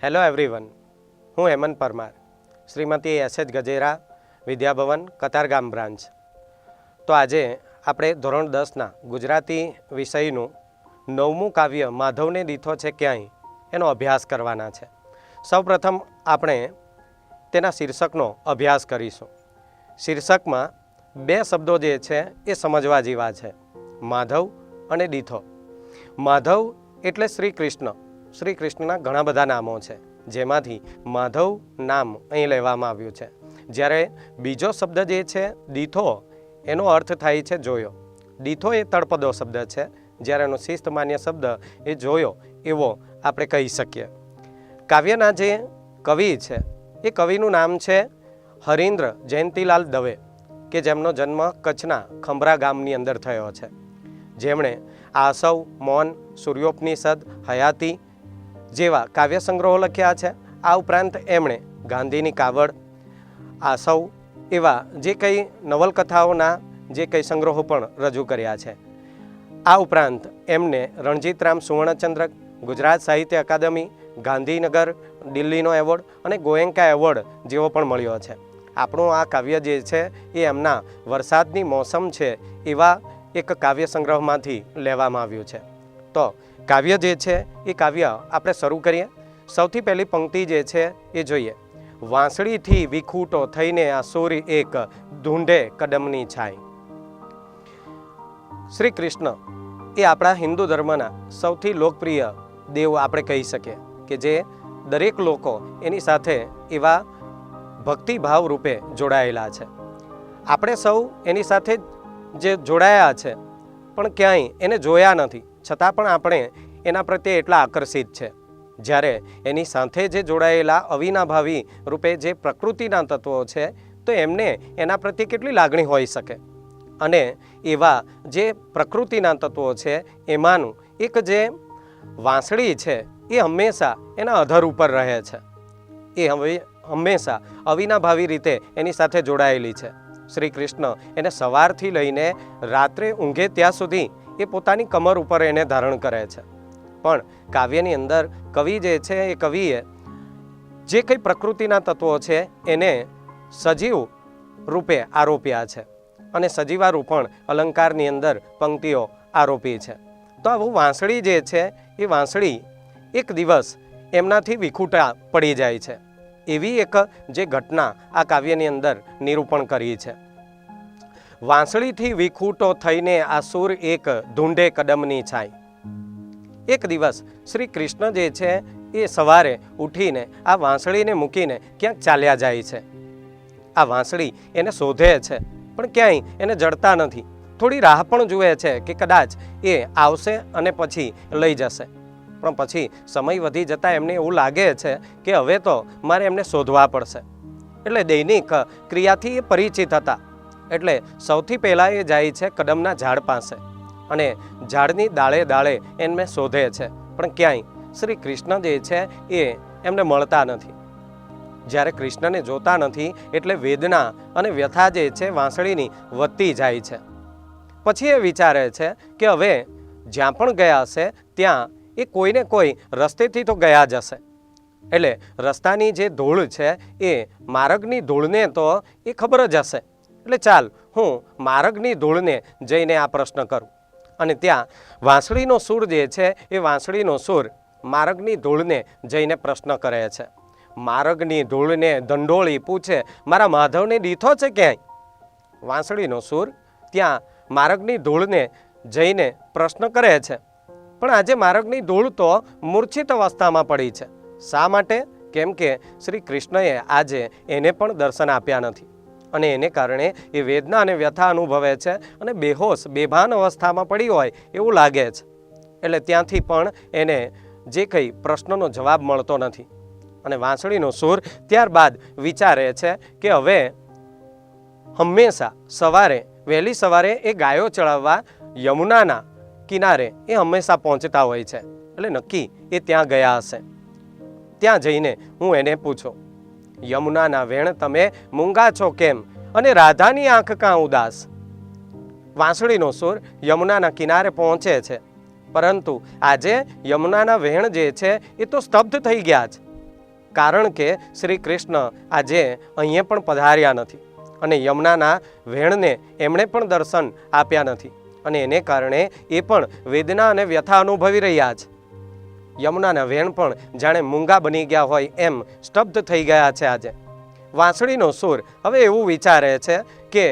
Hello everyone, હું Hemant Parmar, Shrimati એસ.એચ. Gajera, Vidya Bhavan, Katargam branch. તો આજે આપણે ધોરણ 10ના ગુજરાતી વિષયનું 9મું કાવ્ય માધવને દીઠો છે ક્યાંય એનો અભ્યાસ કરવાના છે. સૌપ્રથમ આપણે તેના શીર્ષકનો અભ્યાસ કરીશું. શીર્ષકમાં બે શબ્દો જે છે એ સમજવા જેવા છે, માધવ અને દીઠો. માધવ એટલે શ્રી કૃષ્ણ. શ્રી કૃષ્ણના ઘણા બધા નામો છે, જેમાંથી માધવ નામ અહીં લેવામાં આવ્યું છે. જ્યારે બીજો શબ્દ જે છે દીઠો, એનો અર્થ થાય છે જોયો. દીઠો એ તળપદો શબ્દ છે, જ્યારે એનો શિસ્ત માન્ય શબ્દ એ જોયો એવો આપણે કહી શકીએ. કાવ્યના જે કવિ છે એ કવિનું નામ છે હરીન્દ્ર જયંતીલાલ દવે, કે જેમનો જન્મ કચ્છના ખંભરા ગામની અંદર થયો છે. જેમણે આસવ, મૌન, સૂર્યોપનિષદ, હયાતી જેવા કાવ્ય સંગ્રહો લખ્યા છે. આ ઉપરાંત એમણે ગાંધીની કાવડ, આસવ એવા જે કંઈ નવલકથાઓના જે કંઈ સંગ્રહો પણ રજૂ કર્યા છે. આ ઉપરાંત એમને રણજીતરામ સુવર્ણચંદ્રક, ગુજરાત સાહિત્ય અકાદમી, ગાંધીનગર દિલ્હીનો એવોર્ડ અને ગોએન્કા એવોર્ડ જેવો પણ મળ્યો છે. આપણું આ કાવ્ય જે છે એ એમના વરસાદની મોસમ છે એવા એક કાવ્ય સંગ્રહમાંથી લેવામાં આવ્યું છે. તો કાવ્ય જે છે એ કાવ્ય આપણે શરૂ કરીએ. સૌથી પહેલી પંક્તિ જે છે એ જોઈએ. વાંસળીથી વિખૂટો થઈને આ સૂર્ય એક ઢૂંઢે કદમની છાય. શ્રી કૃષ્ણ એ આપણા હિન્દુ ધર્મના સૌથી લોકપ્રિય દેવ આપણે કહી શકીએ, કે જે દરેક લોકો એની સાથે એવા ભક્તિભાવ રૂપે જોડાયેલા છે. આપણે સૌ એની સાથે જે જોડાયા છે પણ ક્યાંય એને જોયા નથી, છતાં પણ આપણે એના પ્રત્યે એટલા આકર્ષિત છે. જ્યારે એની સાથે જે જોડાયેલા અવિનાભાવી રૂપે જે પ્રકૃતિના તત્વો છે, તો એમને એના પ્રત્યે કેટલી લાગણી હોઈ શકે. અને એવા જે પ્રકૃતિના તત્વો છે એમાંનું એક જે વાંસળી છે એ હંમેશા એના અધર ઉપર રહે છે. એ હંમેશા અવિનાભાવી રીતે એની સાથે જોડાયેલી છે. શ્રી કૃષ્ણ એને સવારથી લઈને રાત્રે ઊંઘે ત્યાં સુધી એ પોતાની કમર ઉપર એને ધારણ કરે છે. પણ કાવ્યની અંદર કવિ જે છે એ કવિએ જે કંઈ પ્રકૃતિના તત્વો છે એને સજીવ રૂપે આરોપ્યા છે, અને સજીવારૂપણ અલંકારની અંદર પંક્તિઓ આરોપી છે. તો આવું વાંસળી જે છે એ વાંસળી એક દિવસ એમનાથી વિખૂટા પડી જાય છે. એવી એક જે ઘટના આ કાવ્યની અંદર નિરૂપણ કરી છે. વાંસળીથી વિખૂટો થઈને આ સૂર એક ઢૂંઢે કદમની છાય. એક દિવસ શ્રી કૃષ્ણ જે છે એ સવારે ઉઠીને આ વાંસળીને મૂકીને ક્યાંક ચાલ્યા જાય છે. આ વાંસળી એને શોધે છે પણ ક્યાંય એને જડતા નથી. થોડી રાહ પણ જુએ છે કે કદાચ એ આવશે અને પછી લઈ જશે. પણ પછી સમય વધી જતાં એમને એવું લાગે છે કે હવે તો મારે એમને શોધવા પડશે. એટલે દૈનિક ક્રિયાથી એ પરિચિત હતા. એટલે સૌથી પહેલાં એ જાય છે કદમના ઝાડ પાસે, અને ઝાડની દાળે દાળે એમને શોધે છે, પણ ક્યાંય શ્રી કૃષ્ણ જે છે એ એમને મળતા નથી. જ્યારે કૃષ્ણને જોતા નથી એટલે વેદના અને વ્યથા જે છે વાંસળીની વધતી જાય છે. પછી એ વિચારે છે કે હવે જ્યાં પણ ગયા હશે ત્યાં એ કોઈને કોઈ રસ્તેથી તો ગયા જ હશે. એટલે રસ્તાની જે ધૂળ છે એ માર્ગની ધૂળને તો એ ખબર જ હશે. એટલે ચાલ હું માર્ગની ધૂળને જઈને આ પ્રશ્ન કરું. અને ત્યાં વાંસળીનો સૂર જે છે એ વાંસળીનો સૂર માર્ગની ધૂળને જઈને પ્રશ્ન કરે છે. માર્ગની ધૂળને દંડોળી પૂછે, મારા માધવને દીઠો છે ક્યાંય? વાંસળીનો સૂર ત્યાં માર્ગની ધૂળને જઈને પ્રશ્ન કરે છે. પણ આજે માર્ગની ધૂળ તો મૂર્છિત અવસ્થામાં પડી છે. શા માટે? કેમ કે શ્રી કૃષ્ણએ આજે એને પણ દર્શન આપ્યા નથી, અને એને કારણે એ વેદના અને વ્યથા અનુભવે છે, અને બેહોશ બેભાન અવસ્થામાં પડી હોય એવું લાગે છે. એટલે ત્યાંથી પણ એને જે કંઈ પ્રશ્નનો જવાબ મળતો નથી. અને વાંસળીનો સૂર ત્યારબાદ વિચારે છે કે હવે હંમેશા સવારે વહેલી સવારે એ ગાયો ચડાવવા યમુનાના કિનારે એ હંમેશા પહોંચતા હોય છે. એટલે નક્કી એ ત્યાં ગયા હશે. ત્યાં જઈને હું એને પૂછું, યમુનાના વેણ તમે મૂંગા છો કેમ, અને રાધાની આંખ કાં ઉદાસ? વાંસળીનો સૂર યમુનાના કિનારે પહોંચે છે, પરંતુ આજે યમુનાના વહેણ જે છે એ તો સ્તબ્ધ થઈ ગયા છે. કારણ કે શ્રી કૃષ્ણ આજે અહીંયા પણ પધાર્યા નથી અને યમુનાના વેણને એમણે પણ દર્શન આપ્યા નથી અને એને કારણે એ પણ વેદના અને વ્યથા અનુભવી રહ્યા છે. યમુનાના વેણ પણ જાણે મૂંગા બની ગયા હોય એમ સ્તબ્ધ થઈ ગયા છે. આજે વાંસળીનો સૂર હવે એવું વિચારે છે કે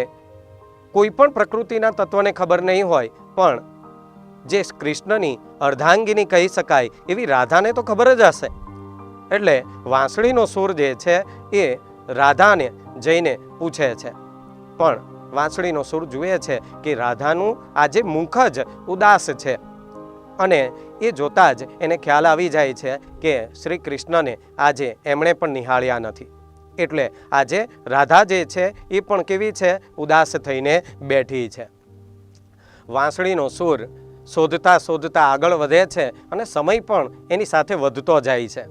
કોઈ પણ પ્રકૃતિના તત્વને ખબર નહીં હોય, પણ જે કૃષ્ણની અર્ધાંગીની કહી શકાય એવી રાધાને તો ખબર જ હશે. એટલે વાંસળીનો સૂર જે છે એ રાધાને જઈને પૂછે છે, પણ વાંસળીનો સૂર જુએ છે કે રાધાનું આજે મુખ જ ઉદાસ છે અને એ જોતાં જ એને ખ્યાલ આવી જાય છે કે શ્રી કૃષ્ણને આજે એમણે પણ નિહાળ્યા નથી. એટલે આજે રાધા જે છે એ પણ કેવી છે? ઉદાસ થઈને બેઠી છે. વાંસળીનો સૂર શોધતા શોધતા આગળ વધે છે અને સમય પણ એની સાથે વધતો જાય છે.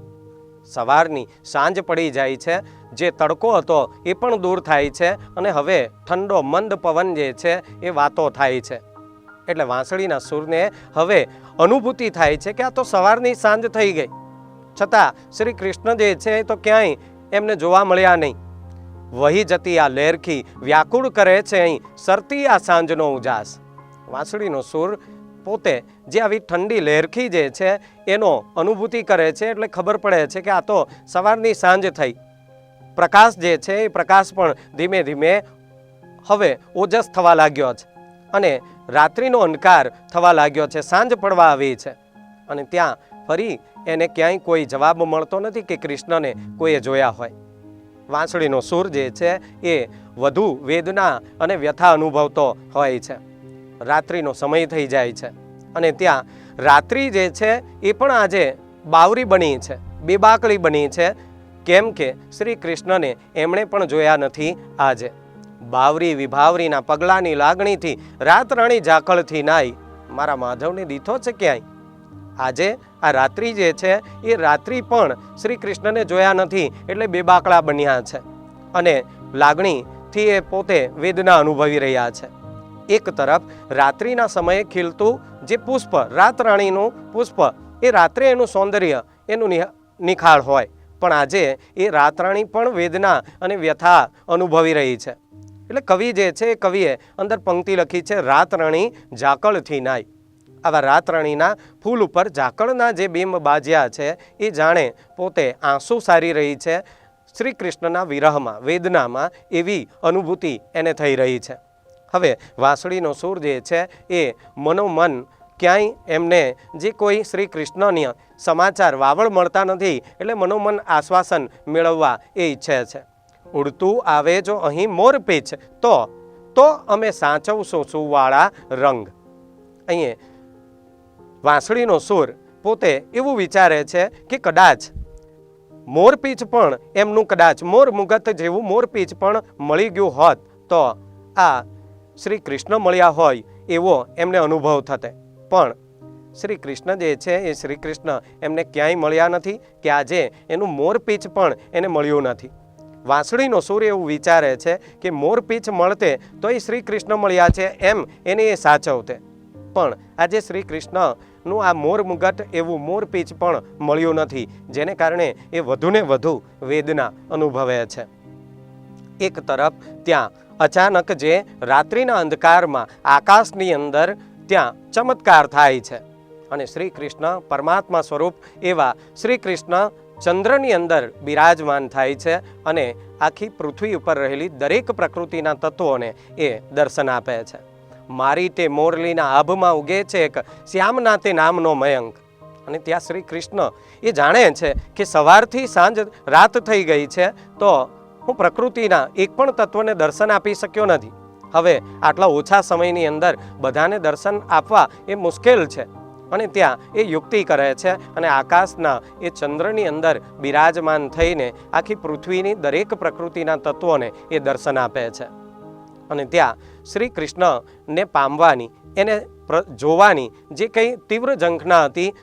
સવારની સાંજ પડી જાય છે, જે તડકો હતો એ પણ દૂર થાય છે અને હવે ઠંડો મંદ પવન જે છે એ વાતો થાય છે. એટલે વાંસળીના સૂરને હવે અનુભૂતિ થાય છે કે આ તો સવારની સાંજ થઈ ગઈ, છતાં શ્રી કૃષ્ણ જે છે એ તો ક્યાંય એમને જોવા મળ્યા નહીં. વહી જતી આ લહેરખી વ્યાકુળ કરે છે અહીં સરતી આ સાંજનો ઉજાસ. વાંસળીનો સૂર પોતે જે આવી ઠંડી લહેરખી જે છે એનો અનુભૂતિ કરે છે, એટલે ખબર પડે છે કે આ તો સવારની સાંજ થઈ. પ્રકાશ જે છે એ પ્રકાશ પણ ધીમે ધીમે હવે ઓજસ થવા લાગ્યો છે અને રાત્રિનો અંધકાર થવા લાગ્યો છે, સાંજ પડવા આવી છે. અને ત્યાં ફરી એને ક્યાંય કોઈ જવાબ મળતો નથી કે કૃષ્ણને કોઈએ જોયા હોય. વાંસળીનો સૂર જે છે એ વધુ વેદના અને વ્યથા અનુભવતો હોય છે. રાત્રિનો સમય થઈ જાય છે અને ત્યાં રાત્રિ જે છે એ પણ આજે બાવરી બની છે, બેબાકળી બની છે. કેમ કે શ્રી કૃષ્ણને એમણે પણ જોયા નથી આજે. બાવરી વિભાવરીના પગલાંની લાગણીથી રાત રાણી ઝાકળથી નાઈ મારા માધવને દીઠો છે ક્યાંય. આજે આ રાત્રિ જે છે એ રાત્રિ પણ શ્રી કૃષ્ણને જોયા નથી એટલે બેબાકળા બન્યા છે અને લાગણીથી એ પોતે વેદના અનુભવી રહ્યા છે. એક તરફ રાત્રિના સમયે ખીલતું જે પુષ્પ, રાત રાણીનું પુષ્પ, એ રાત્રે એનું સૌંદર્ય, એનું નિખાળ હોય, પણ આજે એ રાતરાણી પણ વેદના અને વ્યથા અનુભવી રહી છે. એટલે કવિ જે છે એ કવિએ અંદર પંક્તિ લખી છે, રાતરાણી ઝાકળથી નાઈ. આવા રાતરાણીના ફૂલ ઉપર ઝાકળના જે બિંબ બાજ્યા છે એ જાણે પોતે આંસુ સારી રહી છે. શ્રી કૃષ્ણના વિરહમાં, વેદનામાં એવી અનુભૂતિ એને થઈ રહી છે. હવે વાંસળીનો સૂર જે છે એ મનોમન ક્યાંય એમને જે કોઈ શ્રી કૃષ્ણની સમાચાર વાવડ મળતા નથી એટલે મનોમન આશ્વાસન મેળવવા એ ઈચ્છે છે. ઉડતું આવે જો અહીં મોરપીંછ તો અમે સાચવશું સુવાળા રંગ. અહીં વાંસળીનો સૂર પોતે એવું વિચારે છે કે કદાચ મોરપીંછ પણ એમનું, કદાચ મોર મુગટ જેવું મોરપીંછ પણ મળી ગયું હોત તો આ શ્રી કૃષ્ણ મળ્યા હોય એવો એમને અનુભવ થતે. પણ શ્રી કૃષ્ણ જે છે એ શ્રી કૃષ્ણ એમને ક્યાંય મળ્યા નથી કે આજે એનું મોરપીંછ પણ એને મળ્યું નથી. વાંસળીનો સૂર એવું વિચારે છે કે મોરપીંછ મળતે તો એ શ્રી કૃષ્ણ મળ્યા છે એમ એને એ સાચવતે, પણ આજે શ્રી કૃષ્ણનું આ મોર મુગટ એવું મોરપીંછ પણ મળ્યું નથી, જેને કારણે એ વધુને વધુ વેદના અનુભવે છે. એક તરફ ત્યાં અચાનક જે રાત્રિના અંધકારમાં આકાશની અંદર ત્યાં ચમત્કાર થાય છે અને શ્રી કૃષ્ણ પરમાત્મા સ્વરૂપ એવા શ્રી કૃષ્ણ ચંદ્રની અંદર બિરાજમાન થાય છે અને આખી પૃથ્વી ઉપર રહેલી દરેક પ્રકૃતિના તત્વોને એ દર્શન આપે છે. મારી તે મોરલીના આભમાં ઉગે છે એક શ્યામના તે નામનો મયંક. અને ત્યાં શ્રી કૃષ્ણ એ જાણે છે કે સવારથી સાંજ રાત થઈ ગઈ છે તો હું પ્રકૃતિના એક પણ તત્વને દર્શન આપી શક્યો નથી. હવે આટલા ઓછા સમયની અંદર બધાને દર્શન આપવા એ મુશ્કેલ છે અને ત્યાં એ યુક્તિ કરે છે અને આકાશના એ ચંદ્રની અંદર બિરાજમાન થઈને આખી પૃથ્વીની દરેક પ્રકૃતિના તત્વોને એ દર્શન આપે છે. અને ત્યાં શ્રી કૃષ્ણને પામવાની, એને જોવાની જે કંઈ તીવ્ર ઝંખના હતી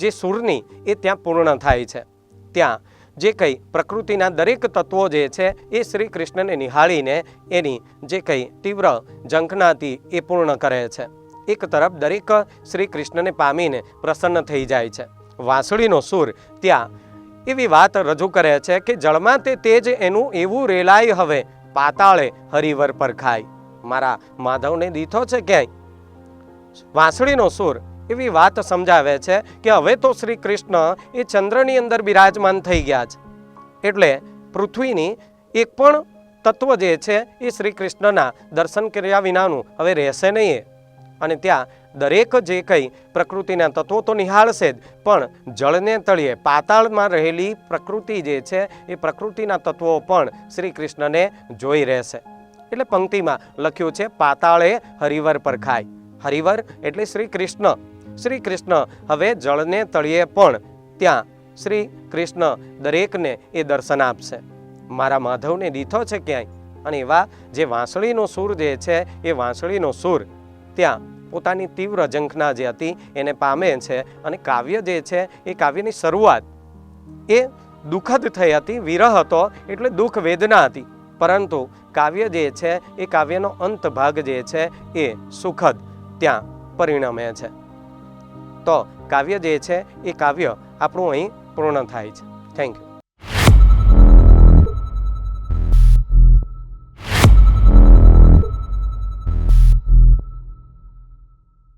જે સૂરની, એ ત્યાં પૂર્ણ થાય છે. ત્યાં જે કંઈ પ્રકૃતિના દરેક તત્વો જે છે એ શ્રી કૃષ્ણને નિહાળીને એની જે કંઈ તીવ્ર ઝંખના હતી એ પૂર્ણ કરે છે. એક તરફ દરેક શ્રી કૃષ્ણને પામીને પ્રસન્ન થઈ જાય છે. વાંસળીનો સૂર ત્યાં એવી વાત રજૂ કરે છે કે જળમાં તે તેજ એનું એવું રેલાય હવે પાતાળે હરિવર પર ખાય. મારા માધવને દીઠો છે ક્યાંય. વાંસળીનો સૂર એવી વાત સમજાવે છે કે હવે તો શ્રી કૃષ્ણ એ ચંદ્રની અંદર બિરાજમાન થઈ ગયા છે, એટલે પૃથ્વીની એક પણ તત્વ જે છે એ શ્રી કૃષ્ણના દર્શન કર્યા વિનાનું હવે રહેશે નહીં. અને ત્યાં દરેક જે કંઈ પ્રકૃતિના તત્વો તો નિહાળશે જ, પણ જળને તળિયે પાતાળમાં રહેલી પ્રકૃતિ જે છે એ પ્રકૃતિના તત્વો પણ શ્રી કૃષ્ણને જોઈ રહેશે. એટલે પંક્તિમાં લખ્યું છે પાતાળે હરિવર પર ખાય. હરિવર એટલે શ્રી કૃષ્ણ. શ્રી કૃષ્ણ હવે જળને તળિયે પણ ત્યાં શ્રી કૃષ્ણ દરેકને એ દર્શન આપશે. મારા માધવને દીઠો છે ક્યાંય. અને એવા જે વાંસળીનો સૂર જે છે એ વાંસળીનો સૂર ત્યાં પોતાની તીવ્ર ઝંખના જે હતી એને પામે છે. અને કાવ્ય જે છે એ કાવ્યની શરૂઆત એ દુઃખદ થઈ હતી. વિરહ હતો એટલે દુઃખ વેદના હતી, પરંતુ કાવ્ય જે છે એ કાવ્યનો અંત ભાગ જે છે એ સુખદ ત્યાં પરિણમે છે. તો કાવ્ય જે છે એ કાવ્ય આપણું અહીં પૂર્ણ થાય છે. Thank you.